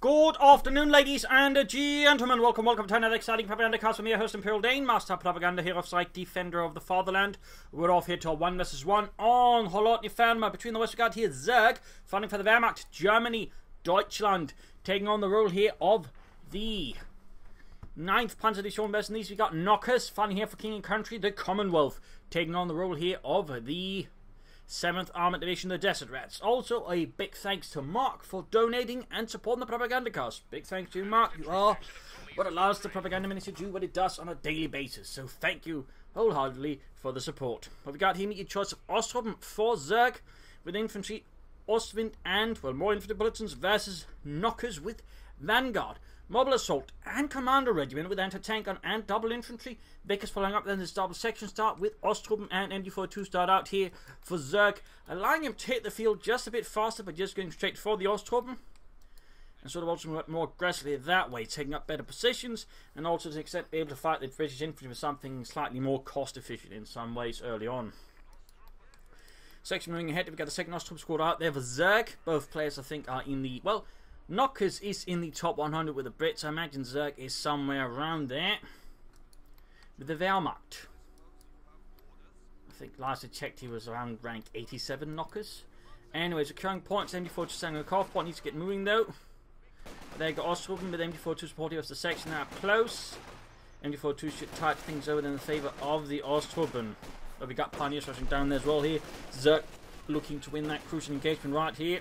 Good afternoon, ladies and gentlemen. Welcome to another exciting Propagandacast from your host, Imperial Dane, Master Propaganda, Hero of Sight, Defender of the Fatherland. We're off here to a 1 vs 1 on Kholodny Ferma. Between the West, we got here Zerg, fighting for the Wehrmacht, Germany, Deutschland, taking on the role here of the 9th Panzer Division. Best in these, we got Knockers, fighting here for King and Country, the Commonwealth, taking on the role here of the 7th Armoured Division, the Desert Rats. Also, a big thanks to Mark for donating and supporting the Propagandacast. Big thanks to you, Mark. You are what allows the Propaganda Ministry to do what it does on a daily basis. So thank you wholeheartedly for the support. What we got here, your choice of Ostrom for Zerg with infantry, Ostwind, and, well, more infantry bulletins versus Knockers with Vanguard. Mobile Assault and Commando Regiment with anti-tank gun and double infantry. Vickers following up, then this double section start with Ostrom and MD42 start out here for Zerg, allowing him to hit the field just a bit faster, but just going straight for the Ostrom. And sort of also more aggressively that way, taking up better positions, and also to extent be able to fight the British infantry with something slightly more cost efficient in some ways early on. Section moving ahead, we've got the second Ostrom squad out there for Zerg. Both players I think are in the, well, Knockers is in the top 100 with the Brits. I imagine Zerg is somewhere around there with the Wehrmacht. I think last I checked he was around rank 87 Knockers. Anyways, securing points. MD42 standing on the cutoff point, needs to get moving though. There you go, Ostrom with MD42 supporting us the section now close. MD42 should tighten things over in favour of the Ostrom. But we got Pioneers rushing down there as well here. Zerg looking to win that crucial engagement right here.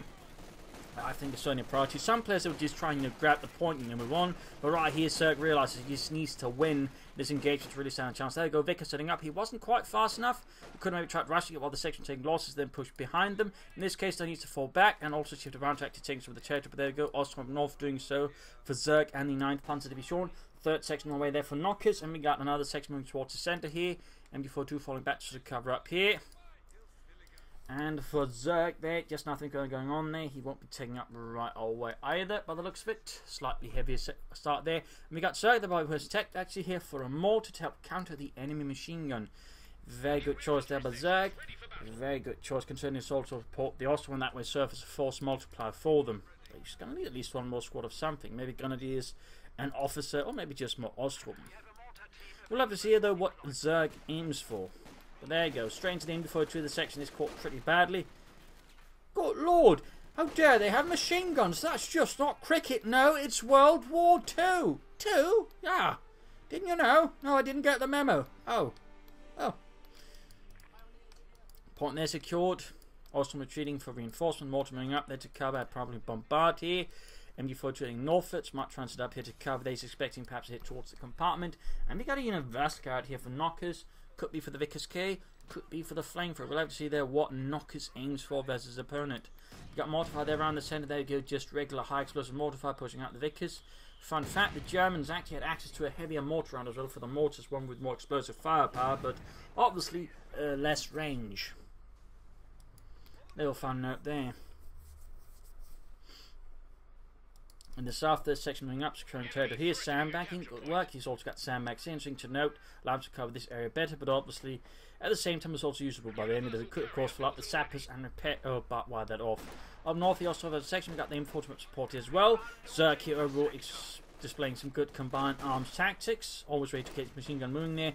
I think it's certainly a priority. Some players are just trying to grab the point and move on, but right here Zerg realises he just needs to win this engagement to really stand a chance. There you go, Vickers setting up. He wasn't quite fast enough. He could have maybe tried rushing it while the section taking losses, then push behind them. In this case, they need to fall back and also shift around to actually take some of the territory. But there you go, Ostrom North doing so for Zerg and the 9th Panzer Division. Third section on the way there for Knockers, and we got another section moving towards the centre here. MD42 falling back to cover up here. And for Zerg there, just nothing going on there. He won't be taking up right away either, by the looks of it. Slightly heavier start there. And we got Zerg, the boy who has tech, actually here for a mortar to help counter the enemy machine gun. Very good choice there by Zerg. Very good choice concerning this also support the Ostrom, that way serve as a force multiplier for them. But he's going to need at least one more squad of something. Maybe Grenadiers, an officer, or maybe just more Ostrom. We'll have to see though what Zerg aims for. But there you go, straight into the MD42. The section is caught pretty badly. Good lord, how dare they have machine guns? That's just not cricket, no, it's World War II. Two? Yeah. Didn't you know? No, I didn't get the memo. Oh. Point there secured. Ostrom retreating for reinforcement. Mortar moving up there to cover. I'd probably bombard here. MD42 heading northwards. Smart transit up here to cover. They're expecting perhaps to hit towards the compartment. And we got a Universal out here for Knockers. Could be for the Vickers K, could be for the Flamethrower. We'll have to see there what Knockers aims for versus his opponent. You got Mortifier there around the centre. There you go, just regular high explosive Mortifier pushing out the Vickers. Fun fact, the Germans actually had access to a heavier mortar round as well for the mortars, one with more explosive firepower, but obviously less range. Little fun note there. In the south, there's section moving up, securing territory. Here's sandbagging, good work. He's also got sandbags in, interesting to note, allowed to cover this area better, but obviously at the same time it's also usable by the enemy. They could of course fill up the sappers and repair, but wire that off. Up north, he also has a section, we've got the enforcement support as well. Zerg here overall displaying some good combined arms tactics, always ready to get his machine gun moving there.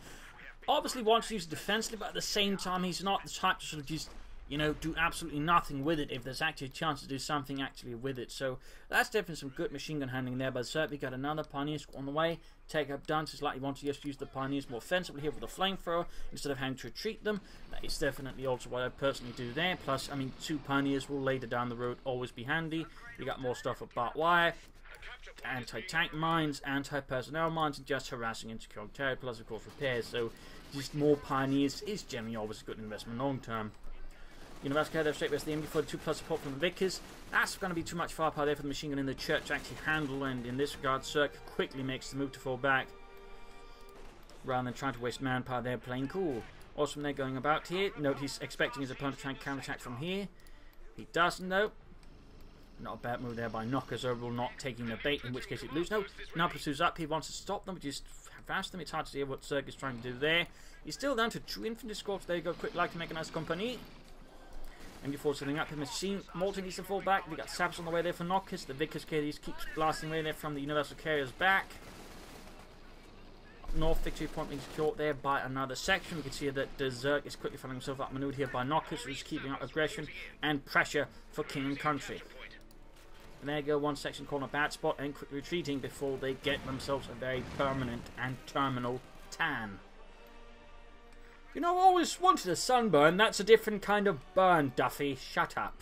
Obviously wants to use it defensively, but at the same time he's not the type to sort of just, you know, do absolutely nothing with it if there's actually a chance to do something actually with it. So that's definitely some good machine gun handling there. But certainly got another Pioneer squad on the way. Take up Dunces, likely want to just use the Pioneers more offensively here with the Flamethrower instead of having to retreat them. That is definitely also what I personally do there. Plus, I mean, 2 Pioneers will later down the road always be handy. You got more stuff with barbed wire, anti-tank mines, anti-personnel mines, and just harassing and securing territory, plus of course repairs. So just more Pioneers is generally always a good investment long term. Universal Care straight west the MD42 plus support from the Vickers. That's going to be too much firepower there for the machine gun in the church to actually handle, and in this regard Zerg quickly makes the move to fall back rather than trying to waste manpower there playing cool. Awesome there going about here. Note he's expecting his opponent to try and counterattack from here. He doesn't though. Not a bad move there by Knockers overall, not taking the bait, in which case it loses. No, now pursues up. He wants to stop them, but just fast them. It's hard to see what Zerg is trying to do there. He's still down to 2 infantry squads. There you go, quick like to make a nice company. MD4 setting up. The machine Mortar needs to fall back. We got Saps on the way there for Knockers. The Vickers carriers keeps blasting away there from the Universal Carriers back. North victory point being secured there by another section. We can see that the Zerg is quickly finding himself outmaneuvered here by Knockers, who's keeping up aggression and pressure for King and Country. And there you go, one section caught a bad spot and quickly retreating before they get themselves a very permanent and terminal tan. You know, I always wanted a sunburn. That's a different kind of burn, Duffy. Shut up.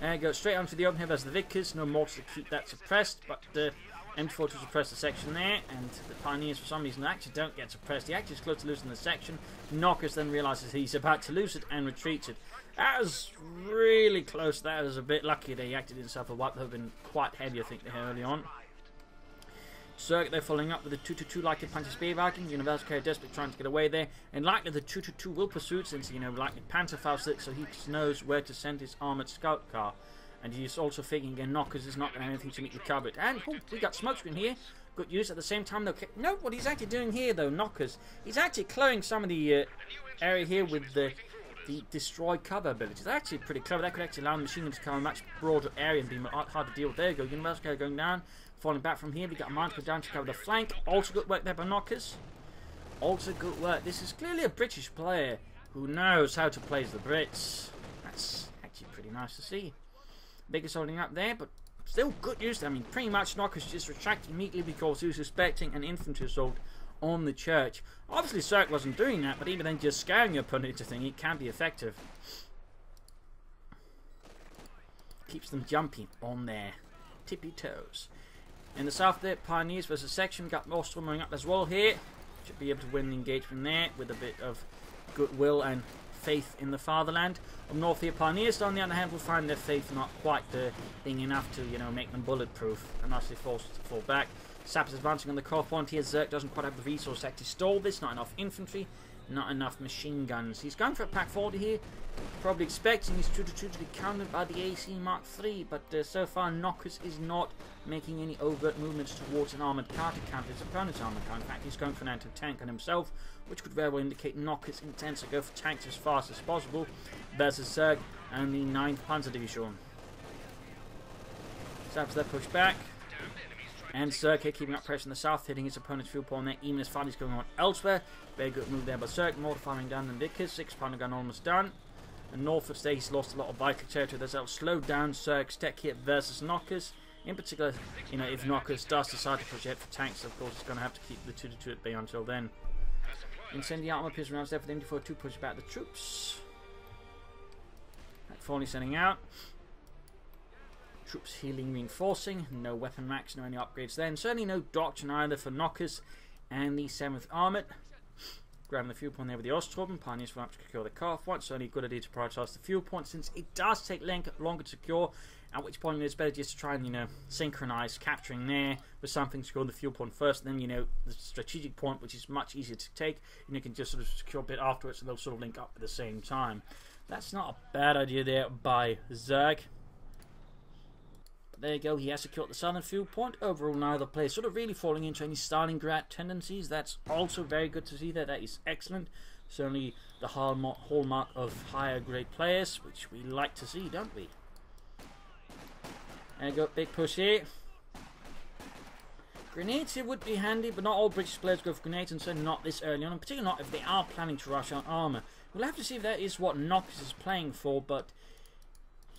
There you go, straight onto the open here. There's the Vickers. No mortars to keep that suppressed, but the M4 to suppress the section there, and the Pioneers for some reason actually don't get suppressed. He actually is close to losing the section. Knockers then realises he's about to lose it and retreats it. That was really close. That was a bit lucky that he acted himself a wipe. That would have been quite heavy, I think, there early on. Zerg, they're following up with the 2-2-2 likely Panther Spear Viking. Universal Carrier desperately trying to get away there. And likely the 2-2-2 will pursue it, since, you know, likely Panther Faust it, so he knows where to send his armoured scout car. And he's also thinking again, Knockers is not going to have anything to meet the cover. And oh, we got smokescreen here. Good use at the same time though. No, what he's actually doing here though, Knockers, he's actually clearing some of the area here with the destroy cover abilities. That's actually pretty clever. That could actually allow the machine gun to cover a much broader area and be hard to deal with. There you go, Universal Carrier going down, falling back from here. We got a mine to go down to cover the flank. Also good work there by Knockers. Also good work. This is clearly a British player who knows how to play the Brits. That's actually pretty nice to see. Biggest holding up there, but still good use. I mean, pretty much Knockers just retracted immediately because he was suspecting an infantry assault on the church. Obviously, Zerg wasn't doing that, but even then, just scaring your opponent into thing, it can be effective. Keeps them jumping on their tippy toes. In the south there, Pioneers versus Section. Got more swimming up as well here. Should be able to win the engagement there with a bit of goodwill and faith in the fatherland. Up north here, Pioneers on the other hand will find their faith not quite being enough to, you know, make them bulletproof, unless they're forced to fall back. Saps is advancing on the core point here. Zerg doesn't quite have the resource to actually stall this. Not enough infantry, not enough machine guns. He's going for a pack 40 here, probably expecting his 2-2 to be countered by the AC Mark III, but so far Knockers is not making any overt movements towards an armoured car to counter his opponent's armoured car. In fact, he's going for an anti-tank on himself, which could very well indicate Knockers' intent to go for tanks as fast as possible versus Zerg and the 9th Panzer Division. Saps there pushed back. And Zerg here keeping up pressure in the south, hitting his opponent's fuel point there, even as fighting's going on elsewhere. Very good move there by Zerg. More firing down than Vickers. 6-pounder gun almost done. And north of there, he's lost a lot of vital territory. That'll slow down Zerg's tech here versus Knockers. In particular, you know, if Knockers does decide to push ahead for tanks, of course, it's going to have to keep the 2-2 at bay until then. Incendiary armor piercing rounds there for the MD4 to push back the troops. Finally sending out. Troops healing, reinforcing. No weapon racks, no any upgrades then. Certainly no doctrine either for Knockers and the 7th Armoured. Grabbing the fuel point there with the Ostrom. Pioneers will have to secure the car point. Certainly a good idea to prioritise the fuel point since it does take longer to secure. At which point it's better just to try and, you know, synchronise capturing there with something securing the fuel point first. And then, you know, the strategic point, which is much easier to take. And you can just sort of secure a bit afterwards and they'll sort of link up at the same time. That's not a bad idea there by Zerg. There you go, he has secured the southern fuel point. Overall, neither player sort of really falling into any Stalingrad tendencies. That's also very good to see there. That is excellent. Certainly the hallmark of higher grade players, which we like to see, don't we? There you go, big push here. Grenades here would be handy, but not all British players go for grenades, and certainly not this early on, and particularly not if they are planning to rush on armour. We'll have to see if that is what Knox is playing for, but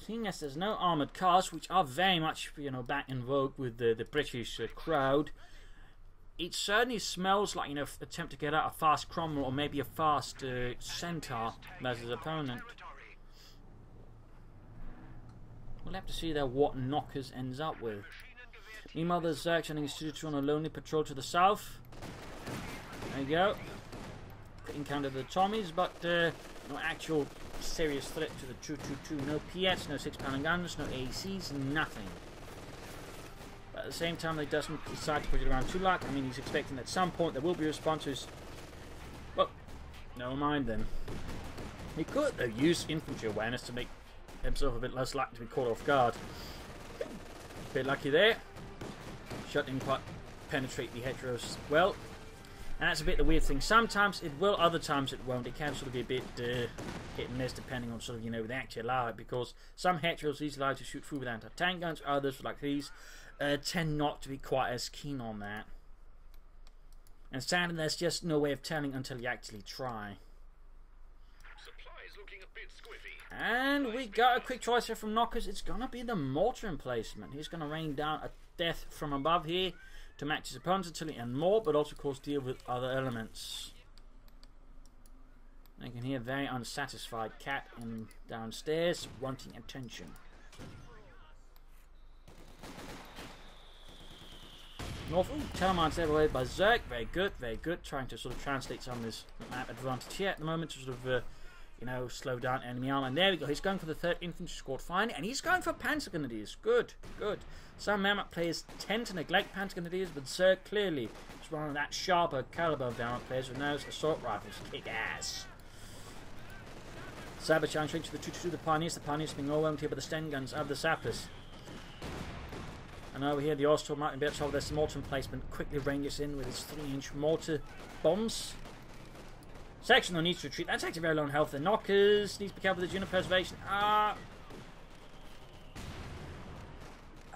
seeing as there's no armoured cars, which are very much, you know, back in vogue with the British crowd, it certainly smells like, you know, attempt to get out a fast Cromwell or maybe a fast Centaur as his opponent. We'll have to see there what Knockers ends up with. Meanwhile, there's Zerg sending his 2-2 on a lonely patrol to the south. There you go. Quick encounter the Tommies, but no actual serious threat to the 2-2-2. No PS, no 6-pounder guns, no ACs, nothing. But at the same time, he doesn't decide to push it around too late. I mean, he's expecting at some point there will be responses. Well, never mind then. He could, though, use infantry awareness to make himself a bit less likely to be caught off guard. A bit lucky there. Shot didn't quite penetrate the heteros well. And that's a bit the weird thing. Sometimes it will, other times it won't. It can sort of be a bit hit and miss depending on sort of, you know, they actually allow it. Because some heteros these allow to shoot through with anti-tank guns. Others, like these, tend not to be quite as keen on that. And sadly, there's just no way of telling until you actually try. And we got a quick choice here from Knockers. It's going to be the mortar emplacement. He's going to rain down a death from above here to match his opponent's artillery and more, but also, of course, deal with other elements. You can hear a very unsatisfied cat in downstairs, wanting attention. North, Termites everywhere by Zerg. Very good, very good. Trying to sort of translate some of this map advantage here at the moment to sort of, you know, slow down enemy armor. And there we go. He's going for the 3rd Infantry Squad finally, and he's going for Panzer Grenadiers. Good, good. Some map players tend to neglect Panzer Grenadiers, but Zerg clearly is one of that sharper caliber of map players who knows assault rifles kick ass. Saber challenge to the 2-2, the Pioneers. The Pioneers being overwhelmed here by the Sten guns of the Sappers. And over here, the Austral Martin Berthold, there's some mortar emplacement. Quickly ranges in with his 3-inch mortar bombs. Section though needs to retreat. That's actually very low on health. The Knockers needs to be careful with the unit preservation.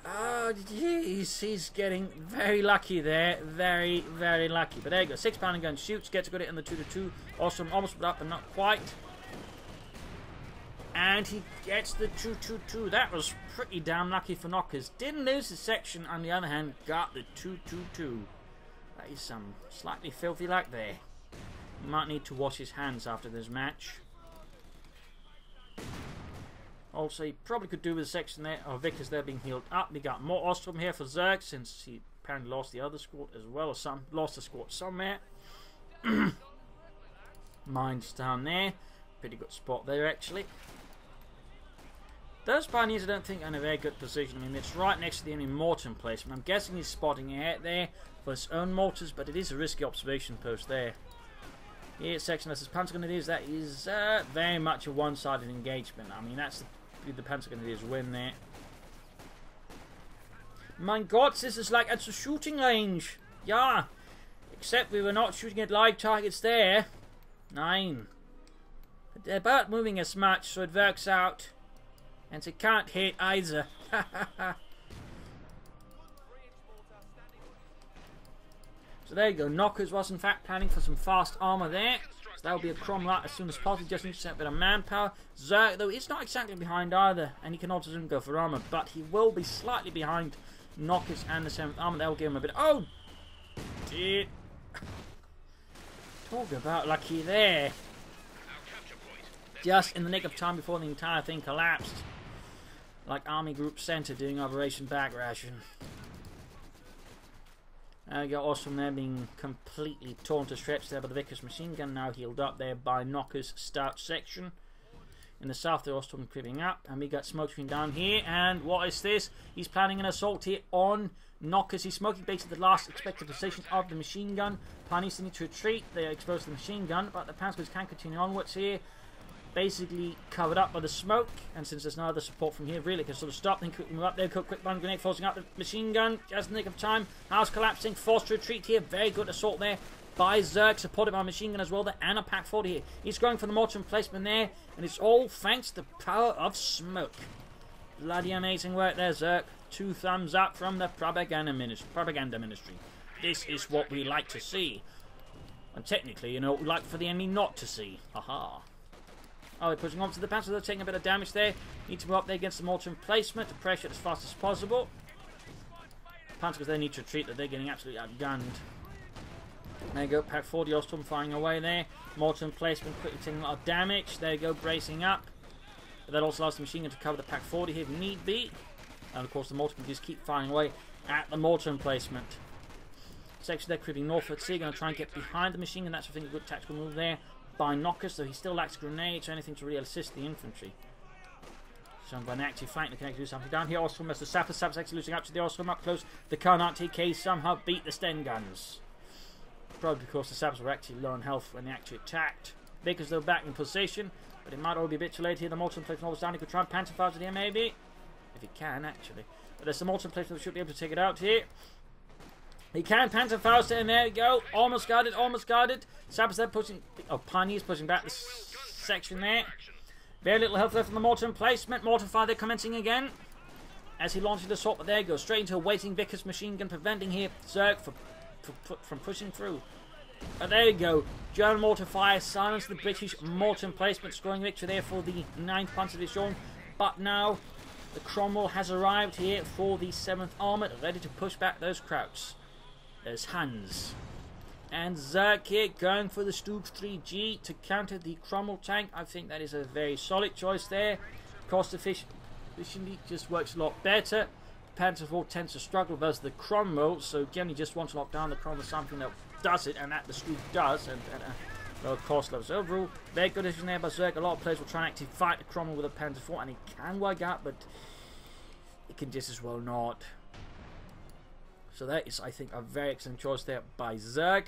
Jeez, he's getting very lucky there. Very, very lucky. But there you go. 6-pounder gun shoots, gets a good hit in the 2-2. Austral almost put up, but not quite. And he gets the 2-2-2. That was pretty damn lucky for Knockers. Didn't lose his section, on the other hand, got the 2-2-2. That is some slightly filthy luck there. He might need to wash his hands after this match. Also, he probably could do with a section there of Vickers there being healed up. We got more Ostrom here for Zerg, since he apparently lost the other squad as well, or lost the squad somewhere. Mine's down there. Pretty good spot there, actually. Those Pioneers I don't think are in a very good position. I mean, it's right next to the enemy mortar emplacement. I'm guessing he's spotting ahead there for his own mortars, but it is a risky observation post there. Here, section versus Panzer Grenadiers. That is very much a one-sided engagement. I mean, that's the Panzer Grenadiers win there. My God, this is like it's a shooting range. Yeah, except we were not shooting at live targets there. 9. But they're about moving as much, so it works out. And they can't hit either. So there you go. Knockers was in fact planning for some fast armor there. So that will be a Cromwell as soon as possible. Just needs to set a bit of manpower. Zerg, though, is not exactly behind either. And he can also soon go for armor. But he will be slightly behind Knockers and the 7th armor. That will give him a bit. Oh! Dear. Talk about lucky there. Just in the nick of time before the entire thing collapsed. Like Army Group Center doing Operation Bag Ration. You got Ostrom there being completely torn to shreds there by the Vickers machine gun. Now healed up there by Knockers' stout section. In the south, the Ostrom creeping up. And we got smoke screen down here. And what is this? He's planning an assault here on Knockers. He's smoking basically the last expected position of the machine gun. Pioneers need to retreat. They are exposed to the machine gun. But the Panzers can continue onwards here. Basically covered up by the smoke, and since there's no other support from here, really can sort of stop. Then quickly move up there. Quick one grenade forcing out the machine gun. Just in the nick of time. House collapsing. Forced to retreat here. Very good assault there by Zerg, supported by machine gun as well. There and a pack 40 here. He's going for the mortar emplacement there, and it's all thanks to the power of smoke. Bloody amazing work there, Zerg. 2 thumbs up from the propaganda ministry. This is what we like to see, and technically, you know, what we like for the enemy not to see. Haha. Oh, they're pushing on to the Panzers. They're taking a bit of damage there. Need to move up there against the mortar emplacement to pressure it as fast as possible. Panzers they need to retreat, that they're getting absolutely outgunned. There you go, pack 40 Ostrom firing away there. Mortar emplacement quickly taking a lot of damage. There you go, bracing up. But that also allows the machine gun to cover the pack 40 here if need be. And of course the mortar can just keep firing away at the mortar emplacement. Section there creeping northward. So you're going to try and get behind the machine gun. That's I think a good tactical move there by Knockers, so he still lacks grenades or anything to really assist the infantry. So by an active flank, they can actually do something down here. Ostrom as the Sappers actually losing up to the Ostrom up close. The Karnat TK somehow beat the Sten guns. Probably because the Sappers were actually low on health when they actually attacked. Vickers though back in position, but it might all be a bit too late here. The mortar emplacement all down. He could try and panzer fire here maybe. If he can actually. But there's the mortar emplacement that should be able to take it out here. He can Panzerfaust, and there we go. Almost got it, almost got it. Sappers there pushing. Oh, Pioneers pushing back the section there. Very little health left from the mortar emplacement. Mortar fire there commencing again. As he launches the assault, but there he goes. Straight into a waiting Vickers machine gun, preventing here Zerg from pushing through. But there you go. German mortar fire silenced the British mortar emplacement, scoring victory there for the 9th Panzer Division. But now the Cromwell has arrived here for the 7th Armoured, ready to push back those Krauts. There's Hans. And Zerg here going for the Stug 3G to counter the Cromwell tank. I think that is a very solid choice there. Cost efficiently just works a lot better. Panzer IV tends to struggle versus the Cromwell, so generally just wants to lock down the Cromwell, something that does it, and that the Stug does, and lower cost levels. Overall, very good decision there by Zerg. A lot of players will try and actually fight the Cromwell with a Panzer IV, and it can work out, but it can just as well not. So that is, I think, a very excellent choice there by Zerg.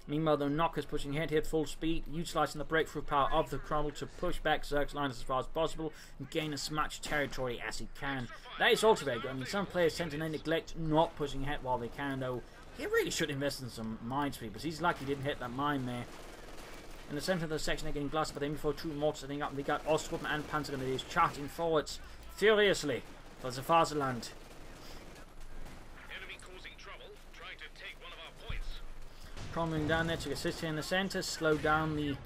Meanwhile, the Knockers pushing ahead here at full speed, utilising the breakthrough power of the Cromwell to push back Zerg's lines as far as possible and gain as much territory as he can. That is also very good. I mean, some players tend to neglect not pushing ahead while they can, though. He really should invest in some minesweepers. He's lucky he didn't hit that mine there. In the centre of the section, they're getting blasted by the M42 mortars setting up, and they got Ostgruppen and Panzergrenadiers charging forwards furiously for the Vaterland. Cromwell down there to assist here in the centre, slow down the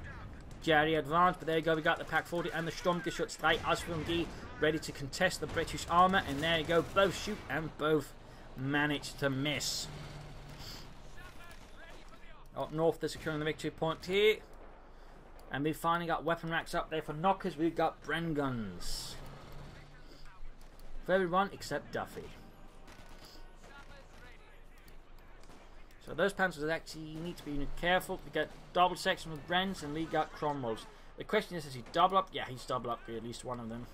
Jerry advance, but there you go, we got the Pak 40 and the Sturmgeschütz 3 Ausführung ready to contest the British armour, and there you go, both shoot and both manage to miss. Up north, they're securing the victory point here, and we've finally got weapon racks up there for Knockers. We've got Bren guns for everyone except Duffy. So those Panzers actually need to be careful. We get double section with Brens, and we got Cromwells. The question is he double up? Yeah, he's double upgraded at least one of them.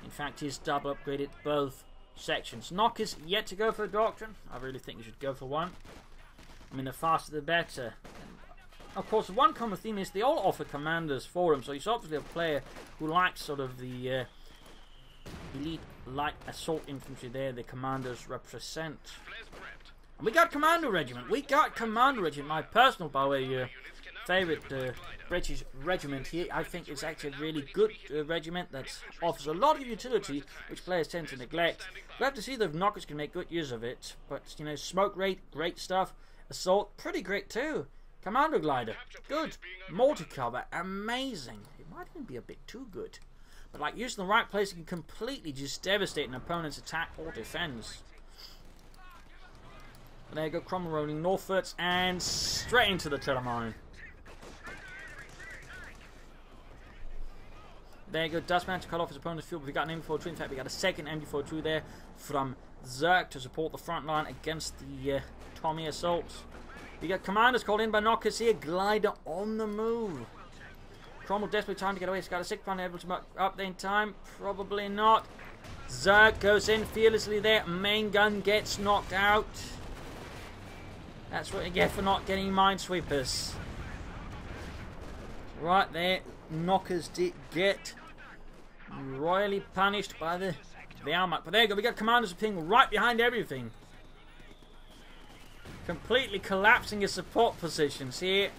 In fact, he's double upgraded both sections. Knockers yet to go for a doctrine. I really think you should go for one. I mean, the faster the better. Of course, the one common theme is they all offer commanders for them. So he's obviously a player who likes sort of the elite light assault infantry there. The commanders represent. And we got Commando Regiment. We got Commando Regiment. My personal, by the way, favourite British regiment here. I think it's actually a really good regiment that offers a lot of utility, which players tend to neglect. We'll have to see if Knockers can make good use of it. But, you know, smoke rate, great stuff. Assault, pretty great too. Commando Glider, good. Mortar cover, amazing. It might even be a bit too good. But, like, using the right place, you can completely just devastate an opponent's attack or defense. And there you go, Cromwell rolling northwards and straight into the Telemine. There you go, Dustman to cut off his opponent's field. We got an MB42. In fact, we got a second MB42 there from Zerg to support the front line against the Tommy assaults. We got commanders called in by Knockers here. Glider on the move. Cromwell desperately trying to get away. He's got a 6 pounder able to up there in time. Probably not. Zerg goes in fearlessly there. Main gun gets knocked out. That's what you get for not getting minesweepers. Right there, Knockers did get royally punished by the Wehrmacht. But there you go, we got commanders appearing right behind everything. Completely collapsing his support positions here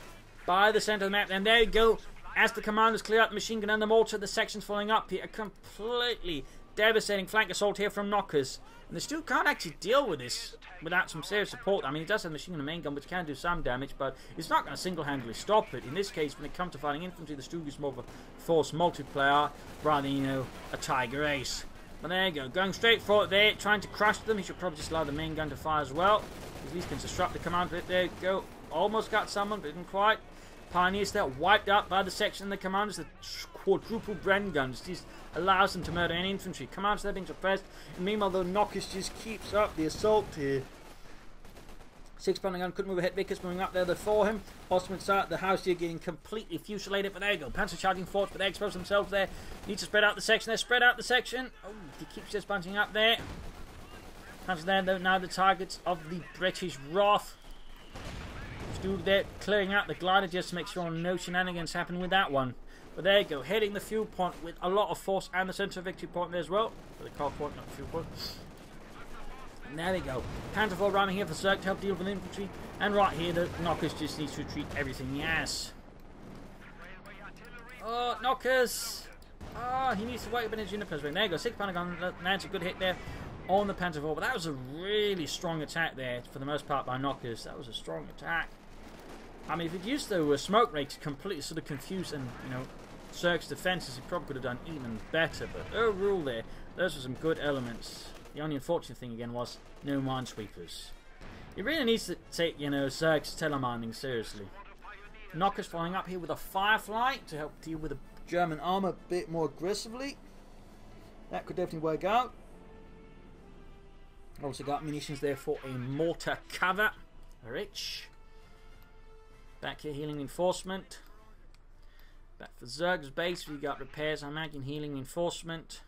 by the centre of the map. And there you go, as the commanders clear out the machine gun and the mortar, the sections following up here. A completely devastating flank assault here from Knockers. And the Stug can't actually deal with this without some serious support. I mean, he does have a machine gun and a main gun, which can do some damage, but it's not going to single-handedly stop it. In this case, when it comes to fighting infantry, the Stug is more of a force multiplier rather than, you know, a Tiger Ace. But there you go, going straight for it there, trying to crush them. He should probably just allow the main gun to fire as well. At least can disrupt the command bit. There you go, almost got someone, but didn't quite. Pioneers there wiped out by the section of the commanders. The quadruple Bren guns just allows them to murder any infantry. Commanders there being suppressed. And meanwhile, the Knockers just keeps up the assault here. 6 pounder gun couldn't move ahead. Vickers moving up there for him. Ostman start the house here getting completely fusilated. But there you go. Panzer charging forwards, but they expose themselves there. Need to spread out the section there. Spread out the section. Oh, he keeps just bunching up there. Panzer there, though, now the targets of the British Wrath. Stug there clearing out the glider just to make sure no shenanigans happen with that one. But there you go, heading the fuel point with a lot of force and the centre of victory point there as well. For the car point, not the fuel point. There we go. Panzer IV running here for Zerg to help deal with infantry. And right here, the Knockers just needs to retreat everything. Yes. Oh, Knockers. Oh, he needs to wait a bit in his Juniper's ring. There you go. 6 pounder gun. Lands a good hit there on the Panzer IV. But that was a really strong attack there for the most part by Knockers. That was a strong attack. I mean, if he'd used the smoke ray to completely sort of confuse and, you know, Zerg's defenses, he probably could have done even better. But overall there, those were some good elements. The only unfortunate thing again was no minesweepers. He really needs to take, you know, Zerg's telemining seriously. Knockers following up here with a Firefly to help deal with the German armor a bit more aggressively. That could definitely work out. Also got munitions there for a mortar cover. Rich. Back here, healing reinforcement. Back for Zerg's base, we got repairs, I imagine, healing reinforcement.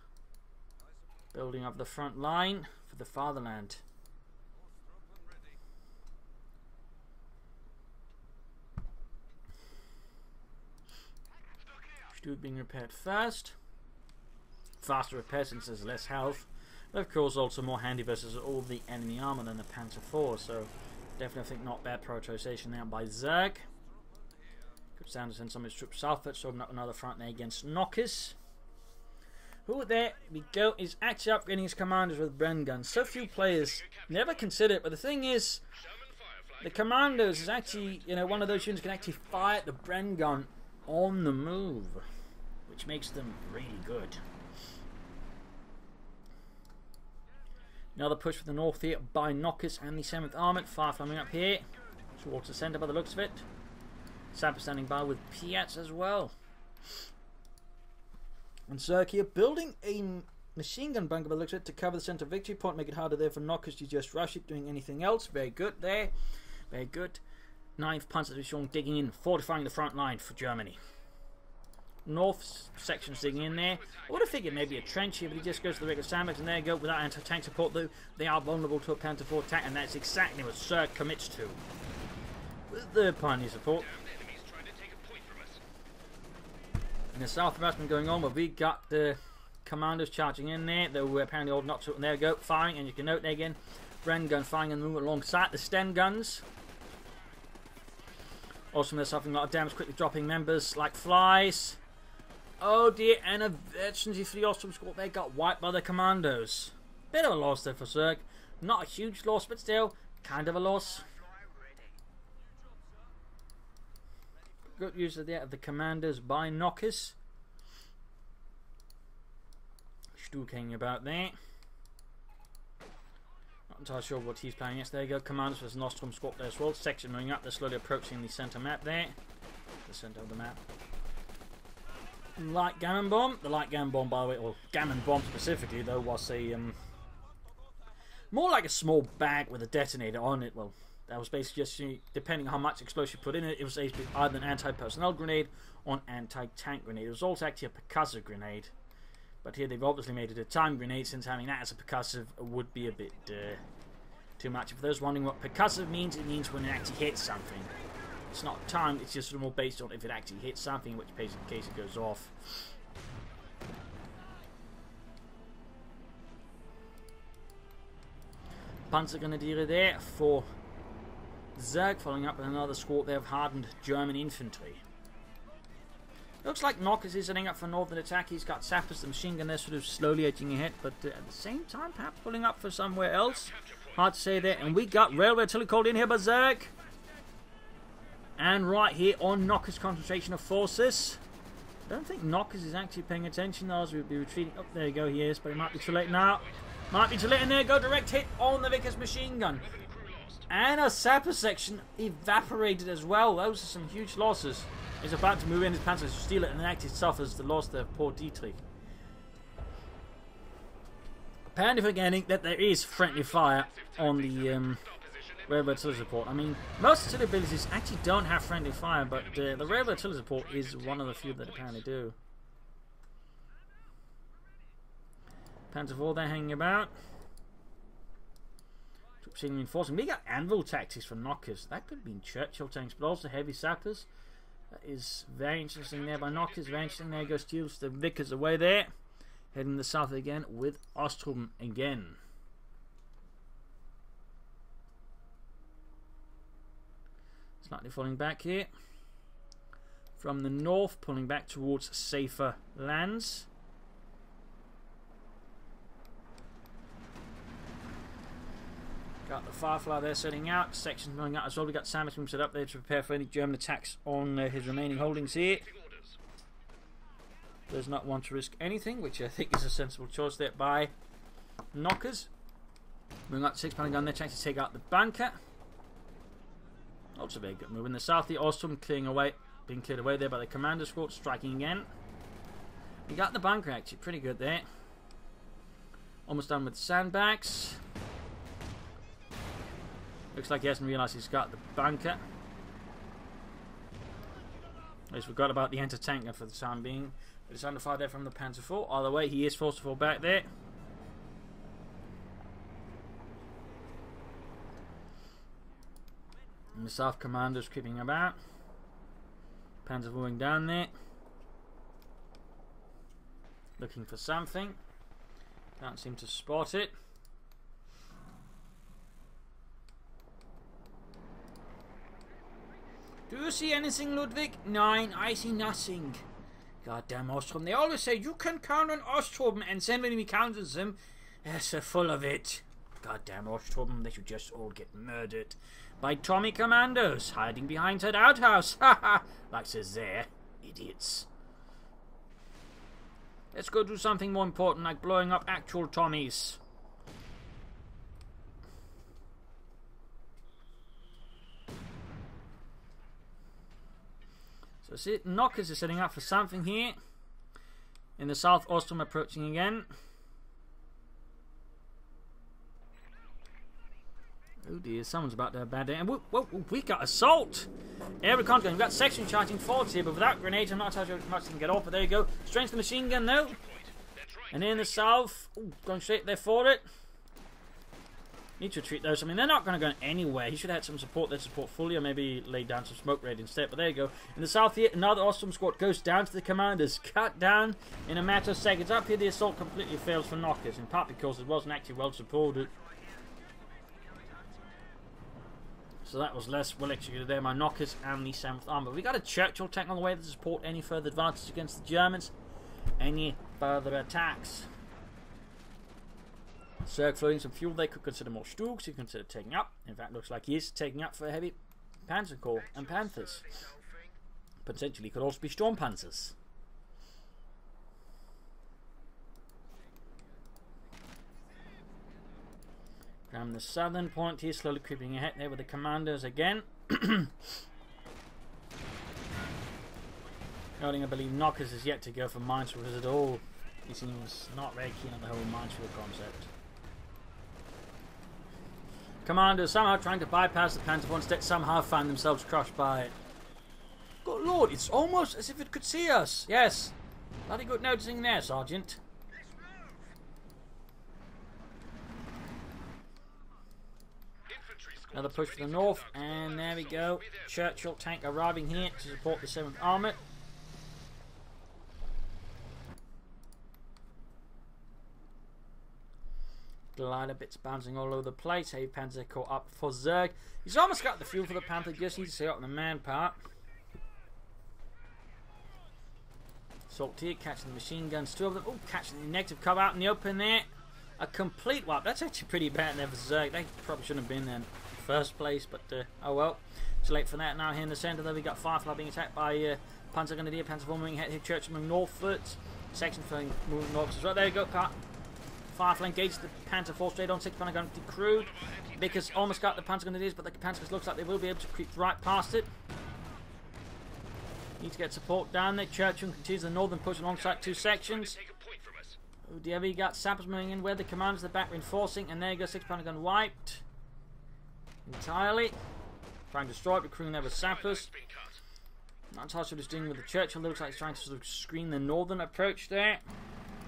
Building up the front line for the fatherland. CoH2 being repaired first. Faster repair since there's less health. But of course also more handy versus all the enemy armor than the Panzer IV. So definitely think not bad prioritization there by Zerg. Could stand to send some of his troops southward, so open up another front there against Knockers. Who there we go is actually upgrading his commanders with Bren guns. So few players never consider it, but the thing is, the Commandos is actually, you know, one of those units can actually fire the Bren gun on the move, which makes them really good. Another push for the north here by Knockers and the 7th Armoured. Firefly coming up here towards the centre by the looks of it. Sapper standing by with Piats as well. And Zerg here building a machine gun bunker by the looks of it to cover the centre victory point, make it harder there for Knockers to just rush it, doing anything else. Very good there. Very good. 9th Panzer Division digging in, fortifying the front line for Germany. North section's digging in there. I would have figured maybe a trench here, but he just goes to the regular sandbags, and there you go. Without anti-tank support though, they are vulnerable to a Panzer IV attack, and that's exactly what Zerg commits to. With the Pioneer support. And the south harassment going on, but we got the Commandos charging in there. They were apparently old not to, and there we go, firing, and you can note there again, Bren gun firing and moving alongside the Sten guns. Also, they're suffering a lot of damage, quickly dropping members like flies. Oh dear, and a veteran for the Austrian squad, they got wiped by the Commandos. Bit of a loss there for Zerg. Not a huge loss, but still, kind of a loss. Good use of the Commandos by Knockers. Stuking about there. Not entirely sure what he's playing. Yes, there you go. Commanders versus Nostrum squad there as well. Section moving up. They're slowly approaching the centre map there. The centre of the map. Light Gammon Bomb. The Light Gammon Bomb, by the way, or Gammon Bomb specifically, though, was a more like a small bag with a detonator on it. Well, that was basically just, depending on how much explosion you put in it, it was either an anti-personnel grenade or an anti-tank grenade. It was also actually a percussive grenade. But here they've obviously made it a time grenade, since having that as a percussive would be a bit too much. For those wondering what percussive means, it means when it actually hits something. It's not timed, it's just more based on if it actually hits something, in which case it goes off. Panzergrenadiere there for Zerg, following up with another squad there of hardened German infantry. Looks like Knockers is setting up for northern attack. He's got sappers, the machine gun there sort of slowly edging ahead, but at the same time perhaps pulling up for somewhere else. Hard to say there. And we got railway artillery called in here by Zerg. And right here on Knockers' concentration of forces. I don't think Knockers is actually paying attention, though, as we'll be retreating. Oh, there you go, he is, but it might be too late now. Might be too late, and there you go, direct hit on the Vickers machine gun. And a sapper section evaporated as well. Those are some huge losses. He's about to move in his panzers to steal it, and then actually suffers the loss there of poor Dietrich. Apparently forgetting that there is friendly fire on the railway artillery support. I mean, most artillery abilities actually don't have friendly fire, but the railway artillery support is one of the few that apparently do. Panzer IV there hanging about. Reinforcing. We got anvil tactics for Knockers. That could have been Churchill tanks, but also heavy sappers. That is very interesting there by Knockers. Very interesting. There goes steals the Vickers away there. Heading the south again with Ostrom again. Slightly falling back here. From the north, pulling back towards safer lands. Got the Firefly there setting out. Sections going out as well. We got Samus set up there to prepare for any German attacks on his remaining holdings here. Does not want to risk anything, which I think is a sensible choice there by Knockers. Moving up to 6-pounder gun there, trying to take out the bunker. Also very good move. In the south, the Ostrom clearing away, being cleared away there by the Commander Squad, striking again. We got the bunker actually pretty good there. Almost done with the sandbags. Looks like he hasn't realised he's got the bunker. He's forgot about the anti-tanker for the time being. But it's under fire there from the Panzer IV. Either way, he is forced to fall back there. And the South Commando's creeping about. Panzer IV down there. Looking for something. Can't seem to spot it. Do you see anything, Ludwig? Nein, I see nothing. Goddamn Ostrom. They always say, you can count on Ostrom, and then when we counter them, they're full of it. Goddamn Ostrom, they should just all get murdered by Tommy Commandos, hiding behind that outhouse. Haha, like says there, idiots. Let's go do something more important, like blowing up actual Tommies. So see, Knockers is setting up for something here. In the south, Ostrom approaching again. Oh dear, someone's about to have a bad day. And we got assault! Air recon gun. We've got section charging forwards here, but without grenades, I'm not sure how much can get off. But there you go. Strength the machine gun though. And in the south, going straight there for it. Need to retreat those. I mean, they're not going to go anywhere. He should have had some support there to support fully, or maybe lay down some smoke raid instead. But there you go. In the south here, another Ostrom squad goes down to the commanders. Cut down in a matter of seconds. Up here, the assault completely fails for Knockers, in part because it wasn't actually well supported. So that was less well executed there by Knockers and the 7th Armour. We got a Churchill tank on the way to support any further advances against the Germans. Any further attacks. Zerg floating some fuel they could consider more Stugs, he could consider taking up. In fact, looks like he is taking up for heavy Panzer Corps and Panthers. Potentially could also be Storm Panzers. From the southern point here, slowly creeping ahead there with the Commandos again. Noting, I believe Knockers is yet to go for minesweepers at all. He seems not very keen on the whole minesweeper concept. Commanders somehow trying to bypass the Panzer IV, instead somehow find themselves crushed by it. Good lord, it's almost as if it could see us. Yes. Bloody good noticing there, Sergeant. Another push for the north, and there we go. Churchill tank arriving here to support the 7th Armour. Glider bits bouncing all over the place. Heavy Panzer caught up for Zerg. He's almost got the fuel for the Panther, just needs to stay up on the man part. Assault here, catching the machine guns, 2 of them. Oh, catching the negative cover out in the open there. A complete wipe. That's actually pretty bad there for Zerg. They probably shouldn't have been there in the first place, but oh well. It's late for that now. Here in the centre, though, we got Firefly being attacked by Panzer Grenadier, Panzer IV moving ahead here, Churchill moving northward. Section for moving north as well. There you go, Firefly engages the Panzer IV straight on 6-pounder gun decrewed. Vickers almost got the Panzer Grenadiers, but the Panzers looks like they will be able to creep right past it. Need to get support down there. Churchill continues the northern push alongside 2 sections. Oh dear, we got sappers moving in where the commanders are back reinforcing, and there you go, 6-pounder gun wiped entirely. Trying to destroy it, recruiting there with sappers. Not entirely sure what he's doing with the Churchill. Looks like he's trying to sort of screen the northern approach there.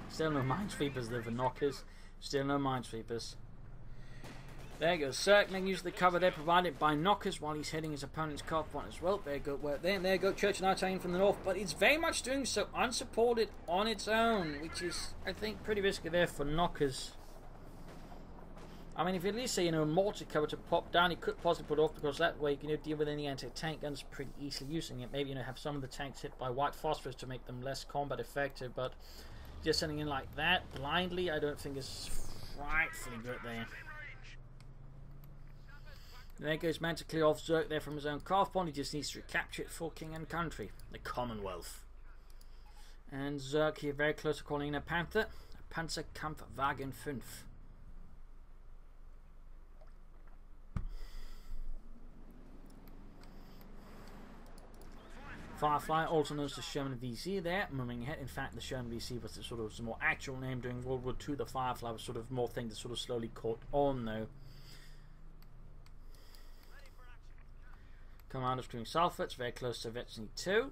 Still no minesweepers there for Knockers. Still no minesweepers. There you go. Zerg making use of the cover there provided by Knockers while he's heading his opponent's car point as well. There you go. Work there. And there you go. Churchill now taking from the north, but it's very much doing so unsupported on its own, which is, I think, pretty risky there for Knockers. I mean, if you at least say, mortar cover to pop down, you could possibly put off, because that way you can deal with any anti-tank guns pretty easily using it. Maybe, have some of the tanks hit by white phosphorus to make them less combat effective, but just sending in like that blindly, I don't think is frightfully good there. There goes man to clear off Zerg there from his own calf pond. He just needs to recapture it for king and country, the Commonwealth. And Zerg here very close to calling in a Panther. A Panzerkampfwagen 5. Firefly, also known as the Sherman VC there, moving ahead. In fact, the Sherman VC was the sort of more actual name during World War II. The Firefly was sort of more thing that sort of slowly caught on though. Commando screwing Sulphur, very close to Vetsny 2.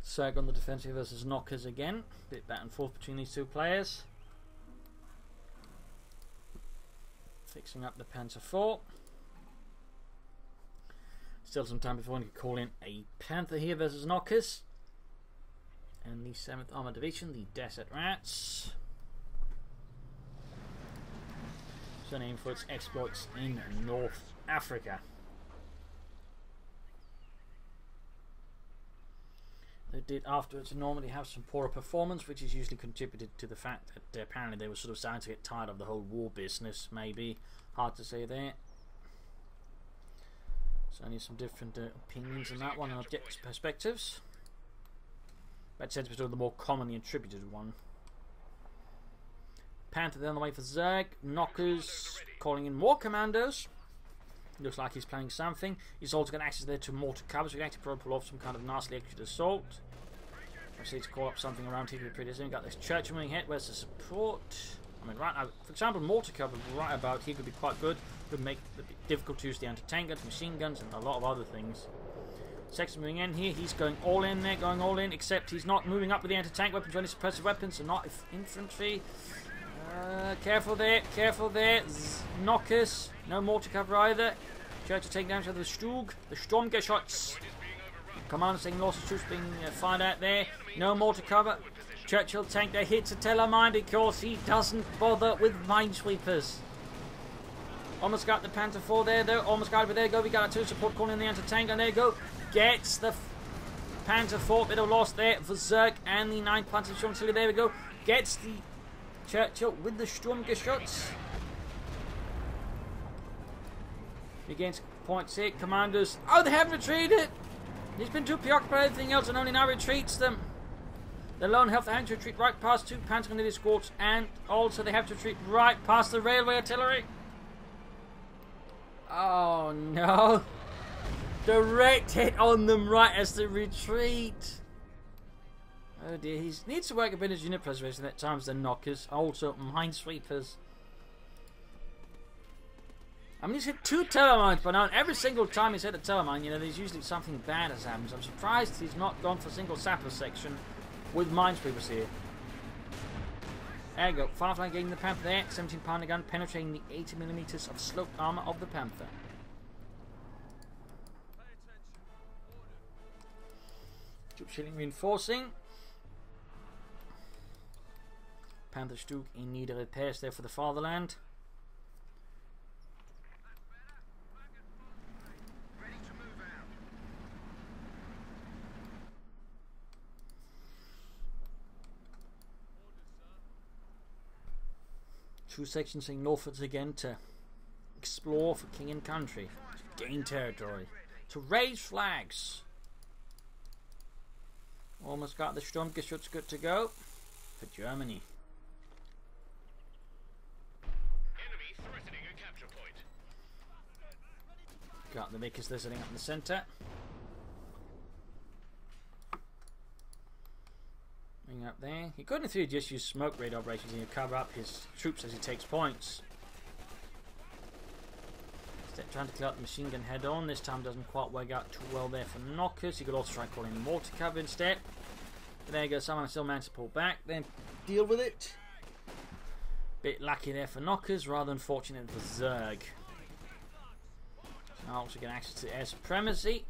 Zerg on the defensive versus Knockers again. Bit back and forth between these two players. Fixing up the Panzer 4. Still some time before we can call in a Panther here versus Knockers. And the 7th Armored Division, the Desert Rats. So named for its exploits in North Africa. They did afterwards normally have some poorer performance, which is usually contributed to the fact that apparently they were sort of starting to get tired of the whole war business, maybe. Hard to say there. So only some different opinions on that one and objective perspectives. That tends to be sort of the more commonly attributed one. Panther then on the way for Zerg. Knockers calling in more commandos. Looks like he's planning something. He's also got access there to mortar cover, so he can actually probably pull off some kind of nasty extra assault. I need to call up something around here to be pretty soon. Got this church moving ahead. Where's the support? I mean, right now, for example, mortar cover right about here could be quite good. Could make it difficult to use the anti-tank guns, machine guns, and a lot of other things. Sexton moving in here. He's going all in there, going all in, except he's not moving up with the anti-tank weapons or any suppressive weapons, so not infantry. Careful there, careful there. Knockers, no mortar cover either. Church to take down to the Stug, the Sturmgeschütz. Commander saying lots of troops being fired out there. No mortar cover. Churchill tank there hits a Tellermine because he doesn't bother with minesweepers. Almost got the Panther 4 there though. Almost got it, but there you go. We got a 2 support calling in the anti-tank, and there you go. Gets the Panther 4. Bit of loss there for Zerg and the 9th Panzer Division. There we go. Gets the Churchill with the Sturmgeschütz. Against points here. Commanders. Oh, they haven't retreated! He's been too preoccupied with everything else and only now retreats them. The lone health they have to retreat right past 2 Panzer Grenadier squads, and also they have to retreat right past the railway artillery. Oh no! Direct hit on them right as they retreat. Oh dear, he needs to work a bit of unit preservation at times. The Knockers, also minesweepers. I mean, he's hit 2 Tellermines by now, and every single time he's hit a Tellermine, there's usually something bad has happened. I'm surprised he's not gone for a single sapper section with minesweepers here. There you go, Firefly getting the Panther there, 17 pounder gun penetrating the 80mm of sloped armour of the Panther. Troop shielding reinforcing. Panther Stug in need of repairs there for the fatherland. Two sections saying northwards again to explore for king and country, to gain territory, to raise flags. Almost got the Sturmgeschütz good to go for Germany. Enemy threatening a capture point. Got the Vickers there sitting up in the centre. Up there. He could in theory just use smoke raid operations and cover up his troops as he takes points. Instead trying to clear out the machine gun head on. This time doesn't quite work out too well there for Knockers. He could also try calling mortar cover instead. But there you go, someone still managed to pull back, then deal with it. Bit lucky there for Knockers, rather unfortunate for Zerg. So also get access to air supremacy.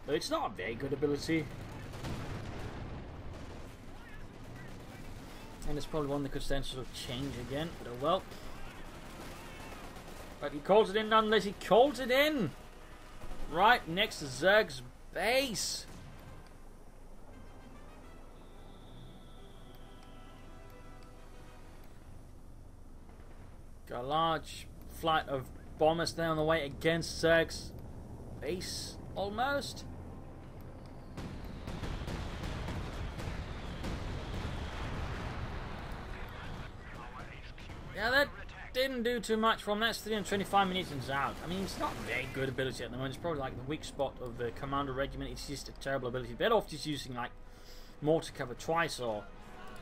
But it's not a very good ability. And it's probably one that could stand to sort of change again, but oh well. But he calls it in nonetheless. He calls it in! Right next to Zerg's base. Got a large flight of bombers there on the way against Zerg's base, almost. Yeah, that didn't do too much from that's 325 munitions out. I mean, it's not a very good ability at the moment. It's probably like the weak spot of the Commando regiment. It's just a terrible ability. Better off just using like mortar cover twice or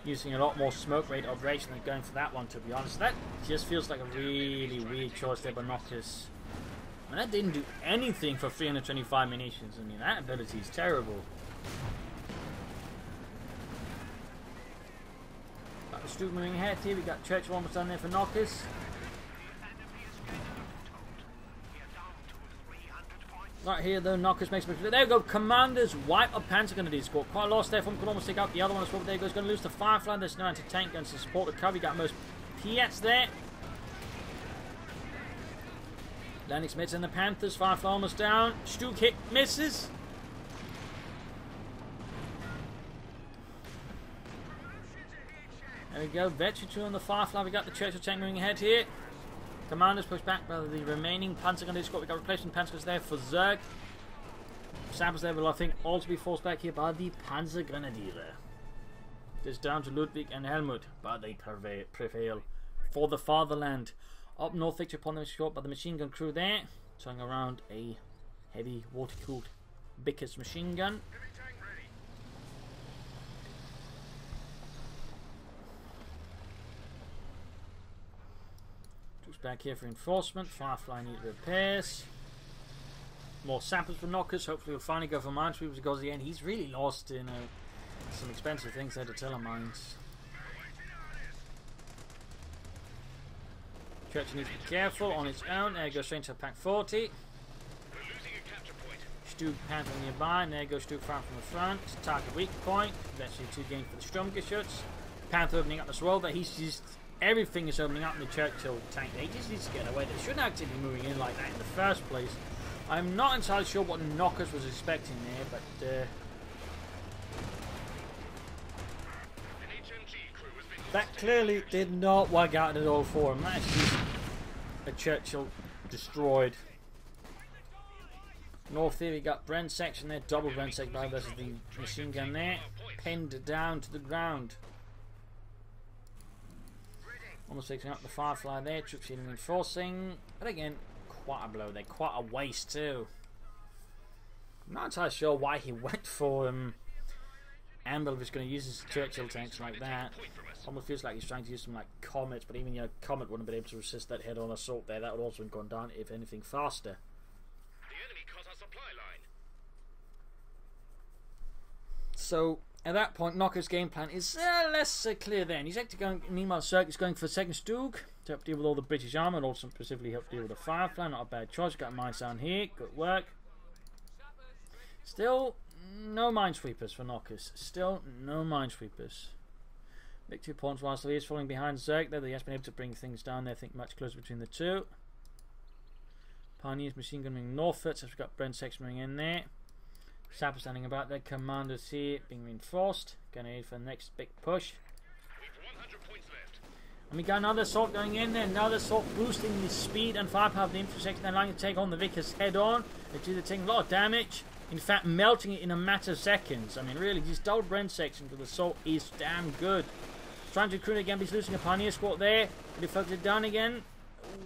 using a lot more smoke rate operation than going for that one, to be honest. That just feels like a really weird choice there by Noctis. I mean, that didn't do anything for 325 munitions. I mean, that ability is terrible. Stu moving ahead here. We got Churchill almost done there for Noctis. Right here though, Noctis makes a mistake. There we go. Commanders wipe up Panzer Grenadier squad. Quite a loss there. From could almost take out the other one as well. There he goes. Going to lose the Firefly. There's no anti-tank guns to support the cover. You got most Piats there. Landing Smiths and the Panthers. Firefly almost down. Stu hit misses. There we go, Vetri 2 on the Firefly. We got the Churchill tank moving ahead here. Commanders pushed back by the remaining Panzer Grenadier squad. We got replacement Panzers there for Zerg. Samples there will, I think, also be forced back here by the Panzer Grenadier. Just down to Ludwig and Helmut, but they prevail for the fatherland. Up north, victory upon them shot by the machine gun crew there, towing around a heavy water-cooled Vickers machine gun. Back here for reinforcement. Firefly needs repairs. More samples for Knockers. Hopefully we'll finally go for minesweepers because at the end he's really lost in some expensive things there to telemines. Churchill needs to be careful on its own. There goes straight to pack 40. Stu Panther nearby, and there goes Stu far from the front. Target weak point. Eventually 2 gains for the Sturmgeschütz. Panther opening up as well, but he's just everything is opening up in the Churchill tank. They just need to get away. They shouldn't actually be moving in like that in the first place. I'm not entirely sure what Knockers was expecting there, but that clearly did not work out at all for him. That's just a Churchill destroyed. North here we got Brent section there, double Brent section by versus the machine gun there, pinned down to the ground. Almost fixing up the Firefly there, troops here reinforcing, but again, quite a blow there, quite a waste too. I'm not entirely sure why he went for Amble if he's going to use his Churchill tanks like that. Almost feels like he's trying to use some like Comets, but even your Comet wouldn't have been able to resist that head-on assault there. That would also have gone down, if anything, faster. The enemy cut our supply line. So at that point, Knocker's game plan is less clear then. He's actually going, meanwhile, Zerg is going for a second Stug to help deal with all the British armour and also specifically help deal with the Firefly. Not a bad choice. Got mines down here. Good work. Still no minesweepers for Knockers. Still no minesweepers. Victory points whilst he is falling behind Zerg there. He has been able to bring things down there. I think much closer between the two. Pioneers machine gunning northwards as we've got Brent section moving in there. Sapper standing about there. Commanders here being reinforced. Going to aid for the next big push. We've 100 points left. And we got another assault going in there. Another assault boosting the speed and firepower of the infantry section. They're allowing to take on the Vickers head on. They do the thing, a lot of damage. In fact, melting it in a matter of seconds. I mean, really, this double Brent section for the assault is damn good. Trying to recruit again, but he's losing a Pioneer squad there. But he focused it down again.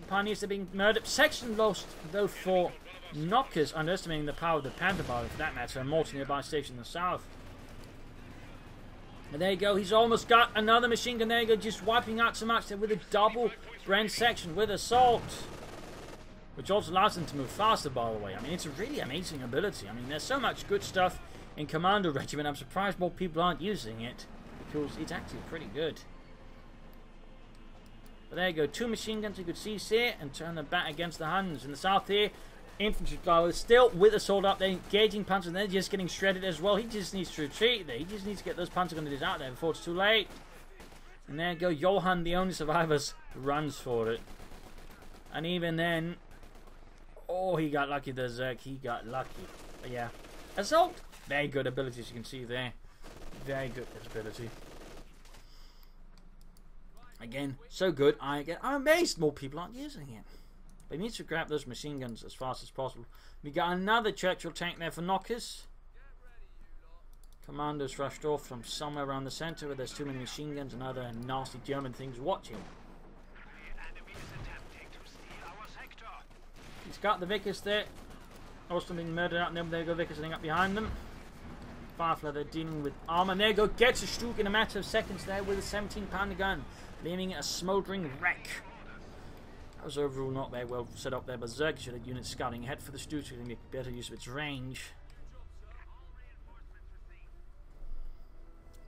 Pioneers are being murdered. Section lost, though, for Knockers, underestimating the power of the Panther Bar, for that matter, a multi nearby station in the south. And there you go, he's almost got another machine gun. There you go, just wiping out so much there with a double Brent section with assault. Which also allows them to move faster, by the way. I mean, it's a really amazing ability. I mean, there's so much good stuff in Commando Regiment. I'm surprised more people aren't using it, because it's actually pretty good. But there you go, 2 machine guns you could see here, and turn them back against the Huns. In the south here, infantry flowers still with the sword up there, engaging Panzer, and they're just getting shredded as well. He just needs to retreat there. He just needs to get those Panzer Grenadiers out there before it's too late. And there you go. Johan, the only survivors, runs for it. And even then... Oh, he got lucky, the Zerg. He got lucky. But yeah. Assault! Very good ability, as you can see there. Very good ability. Again, so good. I'm amazed more people aren't using it. But he needs to grab those machine guns as fast as possible. We got another Churchill tank there for knockers. Commando's rushed off from somewhere around the centre where there's too many machine guns and other nasty German things watching. He's got the Vickers there. Also being murdered out, and then there you go, Vickers sitting up behind them. Firefly, they're dealing with armor. And there you go, gets a Stug in a matter of seconds there with a 17-pounder gun, leaving it a smouldering wreck. That was overall not very well set up there, but Zerg should have units scouting ahead for the Stug so he can get better use of its range.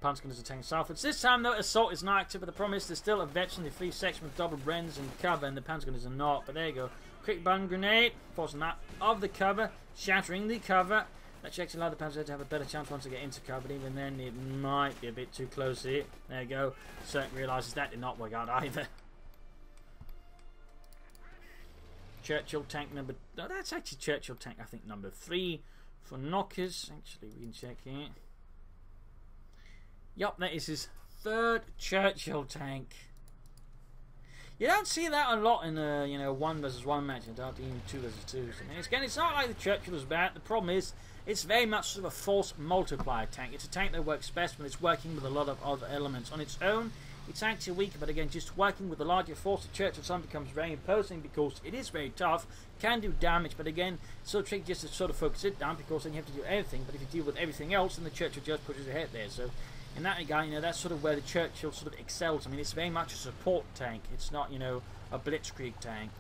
Panzergun is attacking southwards. This time, though, assault is not active, but the problem is there's still a veteranly free section with double Brens and cover, and the Panzergun is not. But there you go. Quick button grenade, forcing that of the cover, shattering the cover. That checks allow the Panzer to have a better chance once they get into cover, but even then it might be a bit too close here. There you go. Zerg realises that did not work out either. Churchill tank number... No, that's actually Churchill tank, I think, number 3 for knockers. Actually, we can check here. Yup, that is his 3rd Churchill tank. You don't see that a lot in a 1 versus 1 match, and even 2 versus 2. I mean, again, it's not like the Churchill is bad. The problem is, it's very much sort of a force multiplier tank. It's a tank that works best when it's working with a lot of other elements. On its own, it's actually weaker, but again, just working with a larger force, the Churchill sometimes becomes very imposing because it is very tough, can do damage, but again, it's so tricky just to sort of focus it down because then you have to do everything. But if you deal with everything else, then the Churchill just pushes ahead there. So in that regard, that's sort of where the Churchill sort of excels. I mean, it's very much a support tank. It's not, a blitzkrieg tank.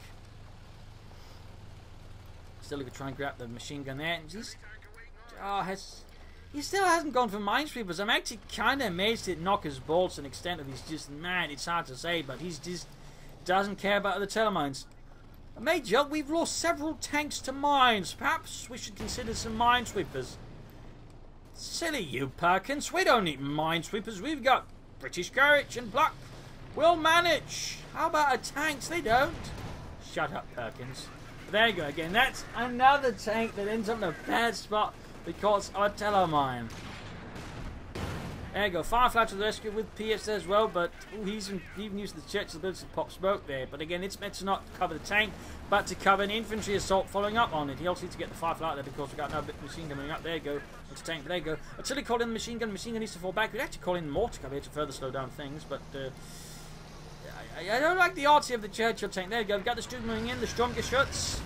Still, if you try and grab the machine gun there, he still hasn't gone for minesweepers. I'm actually kind of amazed at Knocker's bolts and extent of he's just mad. It's hard to say, but he's just doesn't care about the telemines. Major, we've lost several tanks to mines. Perhaps we should consider some minesweepers. Silly you, Perkins. We don't need minesweepers. We've got British courage and pluck. We'll manage. How about a tanks? They don't. Shut up, Perkins. There you go again. That's another tank that ends up in a bad spot because of a telemine. There you go. Firefly to the rescue with PS as well, but he's even used the Churchill's ability to pop smoke there. But again, it's meant to not cover the tank, but to cover an infantry assault following up on it. He also needs to get the Firefly out there because we've got another bit of machine gun coming up. There you go. It's a tank, but there you go. Until he called in the machine gun needs to fall back. We'd actually call in more to cover here to further slow down things, but I don't like the artsy of the Churchill tank. There you go. We've got the Stug moving in, the stronger shots.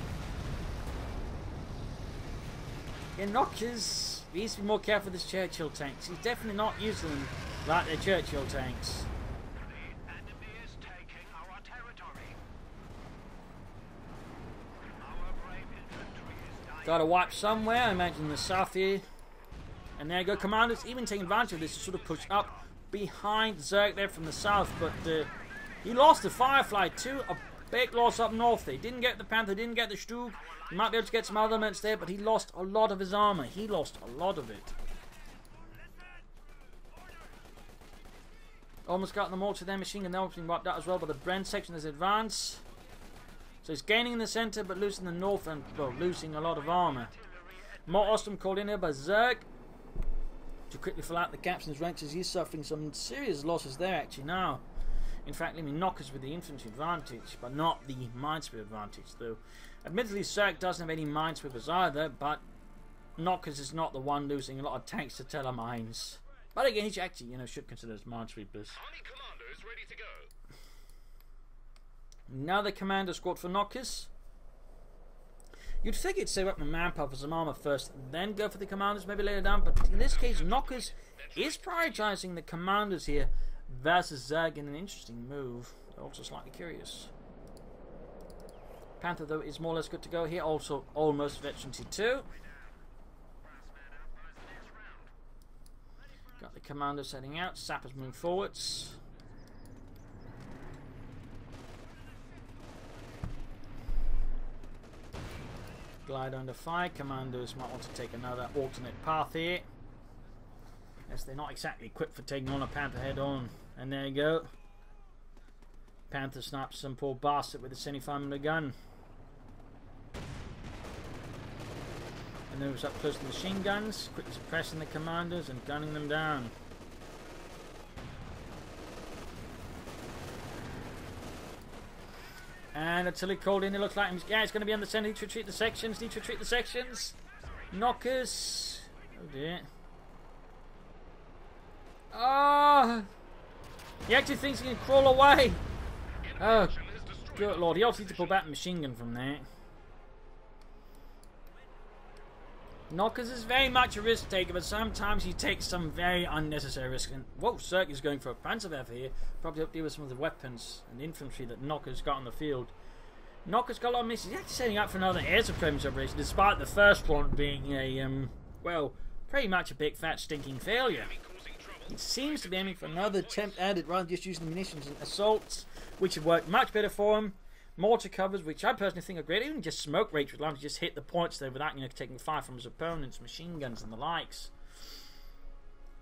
Again, Knockers. He needs to be more careful with his Churchill tanks. He's definitely not using them like their Churchill tanks. The enemy is taking our territory. Our brave infantry is dying. Got to wipe somewhere. I imagine the south here. And there you go. Commanders even taking advantage of this to sort of push up behind Zerg there from the south. But he lost the Firefly too. A big loss up north there. He didn't get the Panther, didn't get the Stug. He might be able to get some other elements there, but he lost a lot of his armor. He lost a lot of it. Almost got them all to their machine gun. They're being wiped out as well, but the Brent section is advanced. So he's gaining in the center, but losing the north and, well, losing a lot of armor. More Ostrom called in here by Zerg to quickly fill out the gaps in his ranks as he's suffering some serious losses there actually now. In fact, I mean, Knockers with the infantry advantage, but not the minesweeper advantage, though. Admittedly, Zerg doesn't have any minesweepers either, but Knockers is not the one losing a lot of tanks to telemines. But again, he actually, should consider as minesweepers. Army commandos ready to go. Another commander squad for Knockers. You'd think it'd save up the manpower for some armor first, then go for the commanders maybe later down, but in this case, Knockers is prioritizing the commanders here versus Zerg in an interesting move. They're also slightly curious. Panther, though, is more or less good to go here. Also, almost veterancy too. Got the commandos heading out. Sappers moving forwards. Glide under fire. Commandos might want to take another alternate path here. Yes, they're not exactly equipped for taking on a Panther head on. And there you go. Panther snaps some poor bastard with a semi-5mm gun. And moves up close to the machine guns, quickly suppressing the commanders and gunning them down. And artillery called in, it looks like yeah, it's going to be on the centre. Need to retreat the sections, need to retreat the sections. Knockers. Oh dear. Ah! He actually thinks he can crawl away. Oh, good lord. He also needs to pull back the machine gun from there. Knockers is very much a risk taker, but sometimes he takes some very unnecessary risk. And whoa, Zerg is going for a Panzerwerfer here. Probably up to deal with some of the weapons and infantry that Knockers got on the field. Knockers got a lot of misses. He's actually setting up for another air supremacy operation, despite the first one being a, well, pretty much a big fat stinking failure. He seems to be aiming for another attempt at it rather than just using the munitions and assaults, which have worked much better for him. Mortar covers, which I personally think are great. Even just smoke rates would allow him to just hit the points there without, you know, taking fire from his opponents, machine guns and the likes.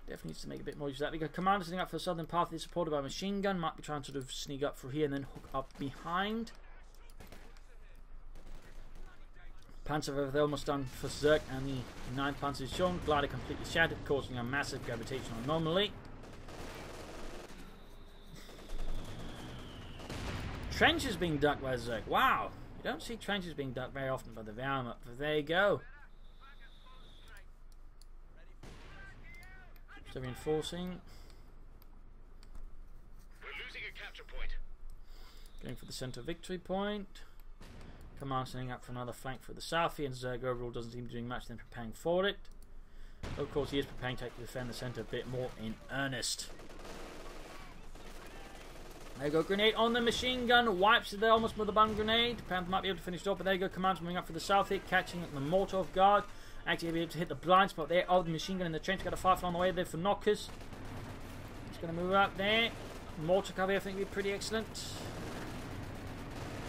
Definitely needs to make a bit more use of that. We got Commando sitting up for the southern path. He's supported by a machine gun. Might be trying to sort of sneak up through here and then hook up behind. Panzer they're almost done for Zerg, and the 9th Panzer is shown. Glider completely shattered, causing a massive gravitational anomaly. Trenches being dug by Zerg. Wow! You don't see trenches being dug very often by the Wehrmacht, but there you go. So reinforcing. We're losing a capture point. Going for the centre victory point. Command setting up for another flank for the south here, and Zerg overall doesn't seem to be doing much, then preparing for it. Of course, he is preparing to defend the centre a bit more in earnest. There you go, grenade on the machine gun, wipes it there almost with a bun grenade. Panther might be able to finish it off, but there you go, Command moving up for the south here, catching the mortar off guard. Actually be able to hit the blind spot there of the machine gun in the trench. Got a firefly on the way there for Knockers. He's going to move up there. Mortar cover, I think, would be pretty excellent.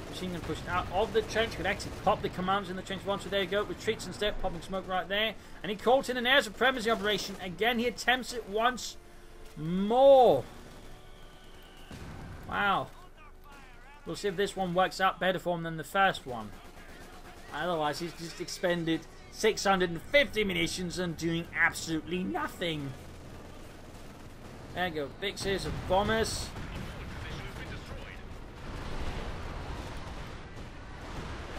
Machine gun pushed out of the trench. Could actually pop the commanders in the trench once. So there you go. Retreats instead, popping smoke right there. And he calls in an air supremacy operation. Again, he attempts it once more. Wow. We'll see if this one works out better for him than the first one. Otherwise, he's just expended 650 munitions and doing absolutely nothing. There you go. Big series of bombers.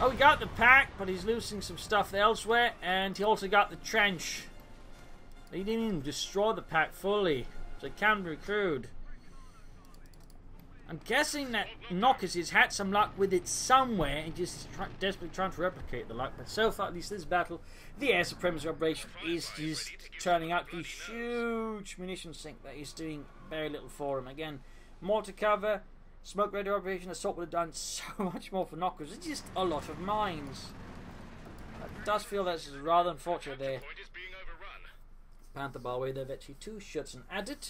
Oh, he got the pack, but he's losing some stuff elsewhere, and he also got the trench. He didn't even destroy the pack fully, so it can be crude. I'm guessing that Knockers has had some luck with it somewhere and just desperately trying to replicate the luck. But so far, at least this battle, the air supremacy operation is just turning out to be a huge munition sink that is doing very little for him. Again, mortar cover, smoke radio operation, assault would have done so much more for Knockers. It's just a lot of mines. It does feel that's rather unfortunate there. Panther by the way, they've actually 2 shots and added.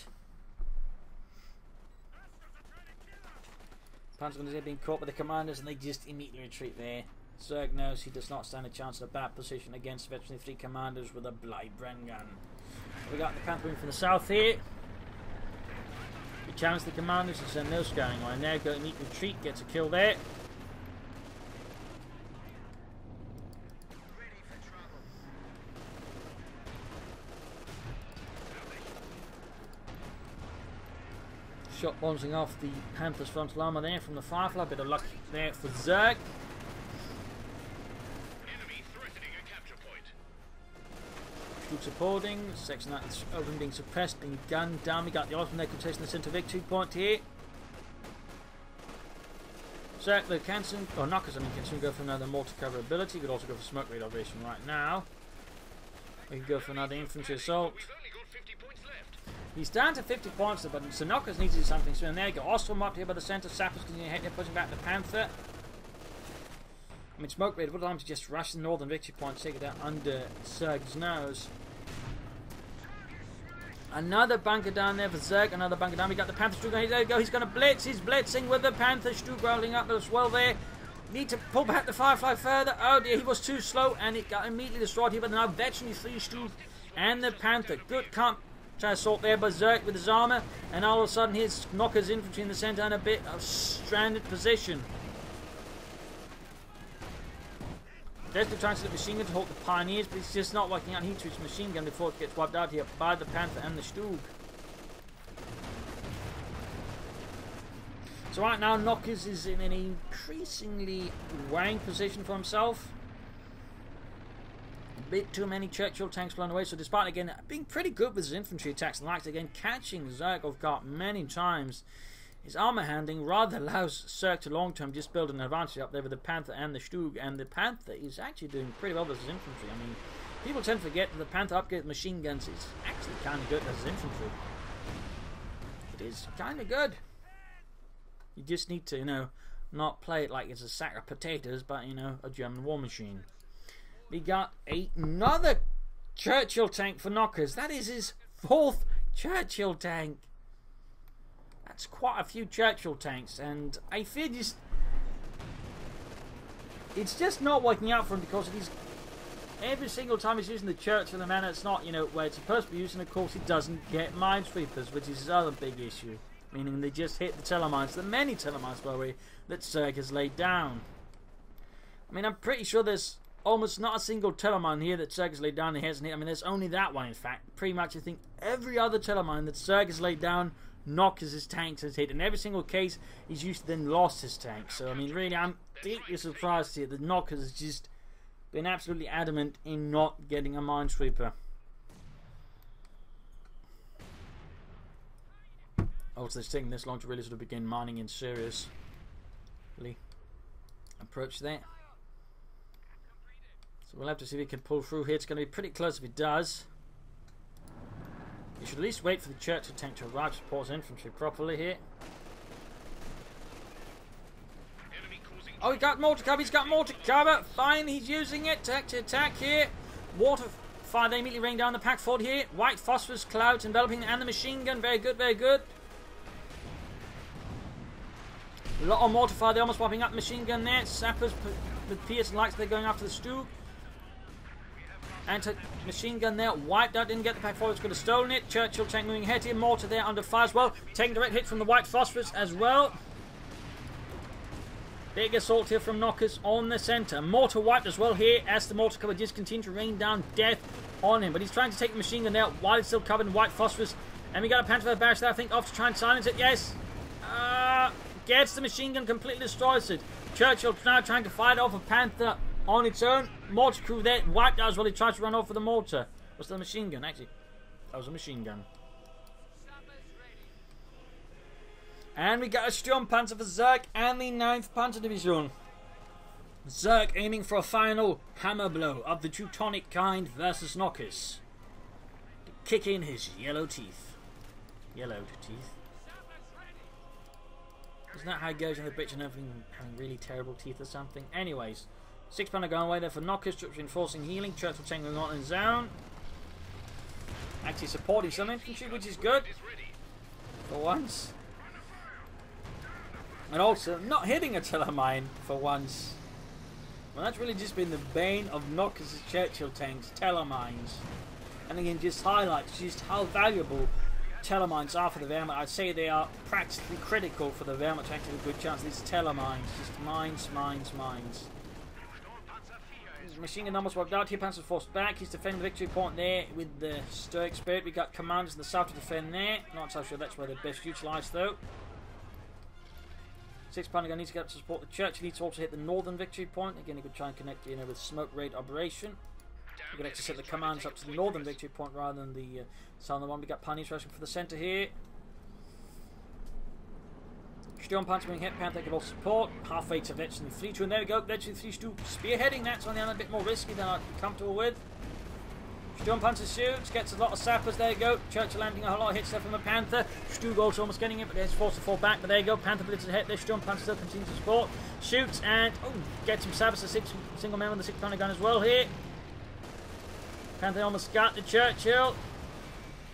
Panzer's going to be being caught by the commanders and they just immediately retreat there. Zerg knows he does not stand a chance in a bad position against veteran 3 commanders with a Blight Bren gun. We got the Panther moving from the south here. He challenged the commanders and send those scouting on. There, go immediate retreat, gets a kill there. Shot bouncing off the Panther's frontal armor there from the Firefly. Bit of luck there for Zerg. Enemy threatening a capture point. Good supporting. Section that's open being suppressed, being gunned down. We got the Osman there contesting the centre victory point here. Zerg, the Kansen, or Knockers, I mean, can soon go for another mortar cover ability. Could also go for smoke raid operation right now. We can go for another infantry assault. We've only got 50 points left. He's down to 50 points, but so Knockers needs to do something soon. There you go. Ostrom up here by the centre. Sappers continue ahead. They're pushing back the Panther. I mean, Smoke Raid would allow him to just rush the northern victory point, take it out under Zerg's nose. Another bunker down there for Zerg. Another bunker down. We got the Panther Stuhl. There you go. He's going to blitz. He's blitzing with the Panther. Stuhl rolling up as well there. Need to pull back the Firefly further. Oh dear, he was too slow and it got immediately destroyed here. But now veteran 3 Stuhl and the Panther. Good can't Trying to assault there by Zerg with his armor, and all of a sudden here's Knocker's infantry in the center in a bit of stranded position. Desperately trying to set the machine gun to halt the pioneers, but it's just not working out. He needs to reach the machine gun before it gets wiped out here by the Panther and the Stug. So right now, Knockers is in an increasingly worrying position for himself. A bit too many Churchill tanks blown away, so despite, again, being pretty good with his infantry attacks and likes, again, catching Zerg off guard many times, his armor handling rather allows Zerg to long-term just build an advantage up there with the Panther and the Stug, and the Panther is actually doing pretty well with his infantry. I mean, people tend to forget that the Panther upgrade machine guns is actually kind of good as his infantry. It is kind of good. You just need to, you know, not play it like it's a sack of potatoes, but, you know, a German war machine. We got another Churchill tank for Knockers. That is his 4th Churchill tank. That's quite a few Churchill tanks, and I feel just... it's just not working out for him because he's... every single time he's using the Churchill in a manner it's not, you know, where it's supposed to be used, and of course he doesn't get minesweepers, which is his other big issue. Meaning they just hit the telemines, the many telemines, by the way, that Zerg has laid down. I mean, I'm pretty sure there's almost not a single telemine here that Zerg has laid down and he hasn't hit. I mean, there's only that one, in fact. Pretty much, I think, every other telemine that Zerg has laid down, Knockers' his tanks has hit. In every single case, he's used to then lost his tank. So, I mean, really, I'm deeply surprised here that Knockers has just been absolutely adamant in not getting a minesweeper. Also, it's taking this long to really sort of begin mining in seriously approach there. So we'll have to see if he can pull through here. It's going to be pretty close if he does. You should at least wait for the Churchill tank to arrive to support his infantry properly here. Oh, he got mortar cover. He's got mortar cover. Fine, he's using it to attack here. Water fire, they immediately rain down the pack fort here. White phosphorus clouds enveloping and the machine gun. Very good, very good. A lot of mortar fire, they're almost wiping up the machine gun there. Sappers with Pearson lights, they're going after the Stug. Anti-machine gun there, wiped out, didn't get the pack forward, could have stolen it. Churchill tank moving ahead here, mortar there under fire as well. Taking direct hit from the white phosphorus as well. Big assault here from Knockers on the centre. Mortar wiped as well here as the mortar cover just continues to rain down death on him. But he's trying to take the machine gun out while it's still covered in white phosphorus. And we got a Panther barrage there, I think, off to try and silence it. Yes. Gets the machine gun, completely destroys it. Churchill now trying to fight off a Panther on its own. Mortar crew there, wiped out as well. He tries to run off with the mortar. Was that a machine gun? Actually, that was a machine gun. And we got a Sturmpanzer for Zerg and the 9th Panzer Division. Zerg aiming for a final hammer blow of the Teutonic kind versus Knockers. To kick in his yellow teeth. Yellowed teeth. Isn't that how it goes in the British and everything having really terrible teeth or something? Anyways, 6 Panzer going away there for Knockers. Troops reinforcing healing. Churchill tank going on in zone. Actually supporting some infantry, which is good. For once. And also not hitting a telemine for once. Well, that's really just been the bane of Knockers' Churchill tanks, telemines. And again, just highlights just how valuable telemines are for the Wehrmacht. I'd say they are practically critical for the Wehrmacht to actually have a good chance. These telemines, just mines, mines, mines. Machine gun almost wiped out here. Panzer forced back. He's defending the victory point there with the Stoic Spirit. We got commanders in the south to defend there. Not so sure that's where they're best utilised though. 6 Panzer needs to get up to support the church. He needs to also hit the northern victory point. Again, he could try and connect, you know, with smoke raid operation. We could actually set the commands up to the northern victory point rather than the southern one. We got pioneers rushing for the centre here. Sturmpanzer being hit. Panther could also support. Halfway to Veteran the Fleet. And there we go. Veteran the Fleet spearheading. That's on the other bit more risky than I'd be comfortable with. Sturmpanzer shoots. Gets a lot of sappers. There you go. Churchill landing a whole lot of hits there from the Panther. Stug also almost getting it, but there's forced to fall back. But there you go. Panther blitzes ahead there. Sturmpanzer still continues to support. Shoots and gets some sappers. A single man with the 6 Panzer gun as well here. Panther almost got the Churchill.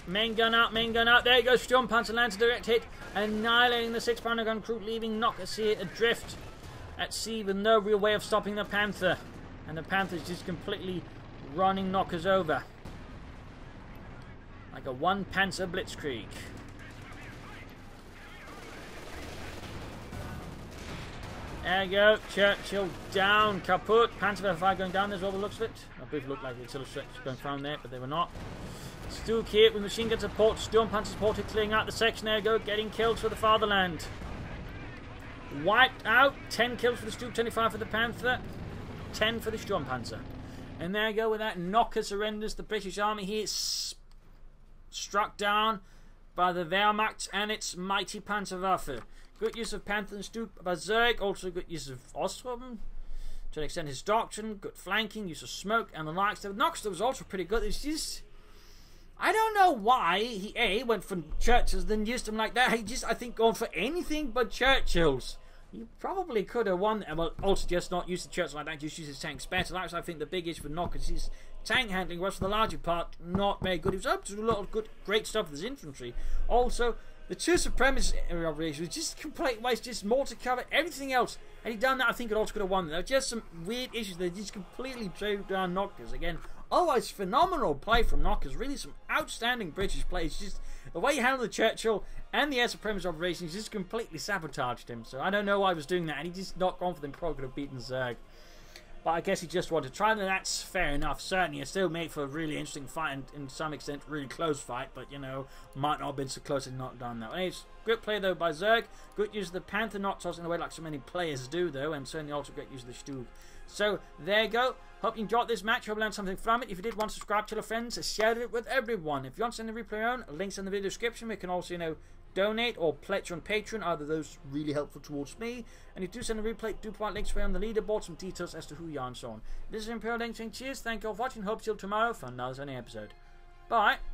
Main gun out, main gun out. There you go. Sturmpanzer lands a direct hit, annihilating the 6 Panzer gun crew, leaving Knockers here adrift at sea with no real way of stopping the Panther. And the Panther's just completely running Knockers over. Like a one Panzer Blitzkrieg. There you go. Churchill down. Kaput. Panzer going down. There's all the looks of it. I believe it looked like it's going down there, but they were not. Stu here with machine gun support. Storm Panzer support clearing out the section. There you go. Getting kills for the fatherland. Wiped out. 10 kills for the Stu. 25 for the Panther. 10 for the Storm Panzer. And there you go. With that, knocker surrenders. The British Army here is struck down by the Wehrmacht and its mighty Panzerwaffe. Good use of Panther and Stu by Zerg. Also good use of Ostrom to extend his doctrine. Good flanking, use of smoke and the likes. The Knoxter was also pretty good. It's just, I don't know why he went for Churchills, then used them like that. He just, I think, gone for anything but Churchills. He probably could have won. Well, also just not use the Churchill like that. Just use his tanks better. That's, I think, the big issue for Knockers. His tank handling was, for the larger part, not very good. He was up to a lot of good, great stuff with his infantry. Also, the two supremacist operations was just a complete waste, just more to cover everything else. Had he done that, I think it also could have won. There were just some weird issues that just completely drove down Knockers. Again, otherwise phenomenal play from Knockers. Really some outstanding British plays. Just the way he handled the Churchill and the air supremacist operations just completely sabotaged him. So I don't know why he was doing that. And he just not gone for them. Probably could have beaten Zerg. But I guess he just wanted to try, and that's fair enough. Certainly, it still made for a really interesting fight, and in some extent, really close fight. But, you know, might not have been so close and not done that. Anyways, good play, though, by Zerg. Good use of the Panther, not tossing away like so many players do, though. And certainly also great use of the Stu. So, there you go. Hope you enjoyed this match. Hope you learned something from it. If you did, want to subscribe, tell your friends, share it with everyone. If you want to send the replay your own, links in the video description. We can also, you know, donate or pledge on Patreon. Either of those really helpful towards me. And if you do send a replay, do provide links for you on the leaderboard, some details as to who you are and so on. This is Imperial Link saying cheers, thank you all for watching, hope to see you tomorrow for another sunny episode. Bye!